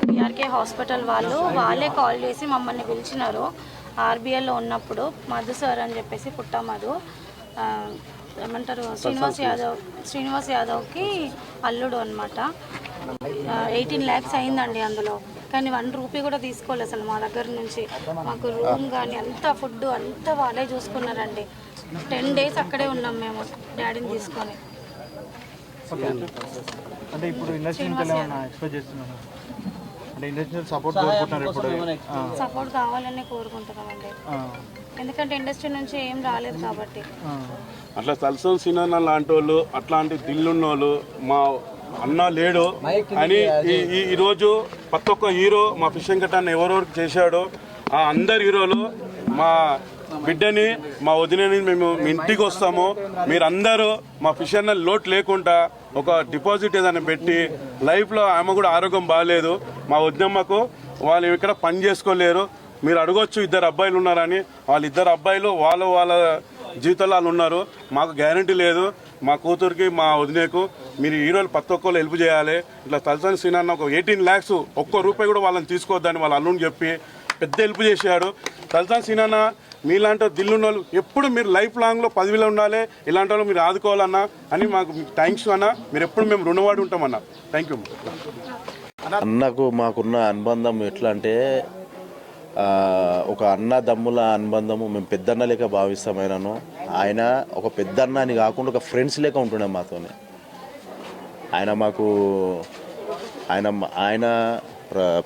PRK hospital వాళ్ళే call చేసి మమ్మల్ని పిలిచినారు. ఆర్బీఐలో ఉన్నప్పుడు మధు సార్ అని చెప్పేసి పుట్టమధు ఏమంటారు శ్రీనివాస్ యాదవ్కి అల్లుడు అనమాట. 18 lakhs అయిందండి అందులో. కానీ 1 రూపీ కూడా తీసుకోలేదు అసలు మా దగ్గర నుంచి. మాకు రూమ్ కానీ అంతా ఫుడ్ అంతా వాళ్ళే చూసుకున్నారండి. 10 days అక్కడే ఉన్నాం మేము డాడీని తీసుకొని. అంటే ఇప్పుడు ఇండస్ట్రీ ఎక్స్పెక్ట్ చేస్తున్నాను. అంటే ఇండస్ట్రీ సపోర్ట్ కోరుకుంటున్నారు. ఇప్పుడు సపోర్ట్ కావాలని కోరుకుంటున్నామండి. ఎందుకంటే ఇండస్ట్రీ నుంచి ఏం రాలేదు కాబట్టి. అట్లా తలసాని సీనన్న లాంటి వాళ్ళు, అట్లాంటి దిల్లున్నోళ్ళు మా అన్న లేడు అని ఈరోజు ప్రతి ఒక్క హీరో మా ఫిష్ వెంకటన్న ఎవరెవరికి చేశాడో ఆ అందరు హీరోలు మా బిడ్డని మా వదినని మేము ఇంటికి వస్తాము, మీరందరూ మా ఫిష్ అన్న లోటు లేకుండా ఒక డిపాజిట్ ఏదైనా పెట్టి, లైఫ్లో ఆమె కూడా ఆరోగ్యం బాగాలేదు మా వదినమ్మకు, వాళ్ళు ఇక్కడ పని చేసుకోలేరు, మీరు అడగొచ్చు 2 అబ్బాయిలు ఉన్నారని. వాళ్ళు 2 అబ్బాయిలు వాళ్ళ జీవితాలు వాళ్ళు ఉన్నారు. మాకు గ్యారంటీ లేదు మా కూతురికి మా వదినేకు. మీరు హీరోలు ప్రతి ఒక్కళ్ళు హెల్ప్ చేయాలి. ఇట్లా తలసాని సీనన్న ఒక 18 lakhs ఒక్క రూపాయి కూడా వాళ్ళని తీసుకోవద్దని వాళ్ళ అల్లుని చెప్పి పెద్ద హెల్ప్ చేశాడు. తలసాని సీనన్న మీలాంటి దిల్లున్న వాళ్ళు ఎప్పుడు మీరు లైఫ్ లాంగ్లో పదవిలో ఉండాలి, ఇలాంటి వాళ్ళు మీరు ఆదుకోవాలన్నా అని మాకు థ్యాంక్స్ అన్న. మీరు ఎప్పుడు మేము రుణవాడి ఉంటామన్నా. Thank you. అన్నకు మాకున్న అనుబంధం ఎట్లా అంటే ఒక అన్నదమ్ముల అనుబంధము. మేము పెద్దన్న లేక భావిస్తామైనాను. ఆయన ఒక పెద్దన్న అని కాకుండా ఒక ఫ్రెండ్స్ లేక ఉంటుండే మాతోనే. ఆయన మాకు ఆయన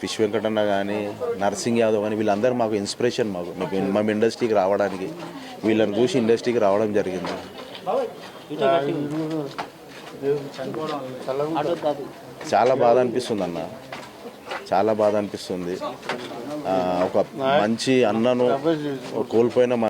ఫిష్ వెంకటన్న కానీ నర్సింగ్ యాదవ్ కానీ వీళ్ళందరూ మాకు ఇన్స్పిరేషన్. మా ఇండస్ట్రీకి రావడానికి వీళ్ళని చూసి ఇండస్ట్రీకి రావడం జరిగింది. చాలా బాధ అనిపిస్తుంది అన్న, చాలా బాధ అనిపిస్తుంది. ఒక మంచి అన్నను కోల్పోయిన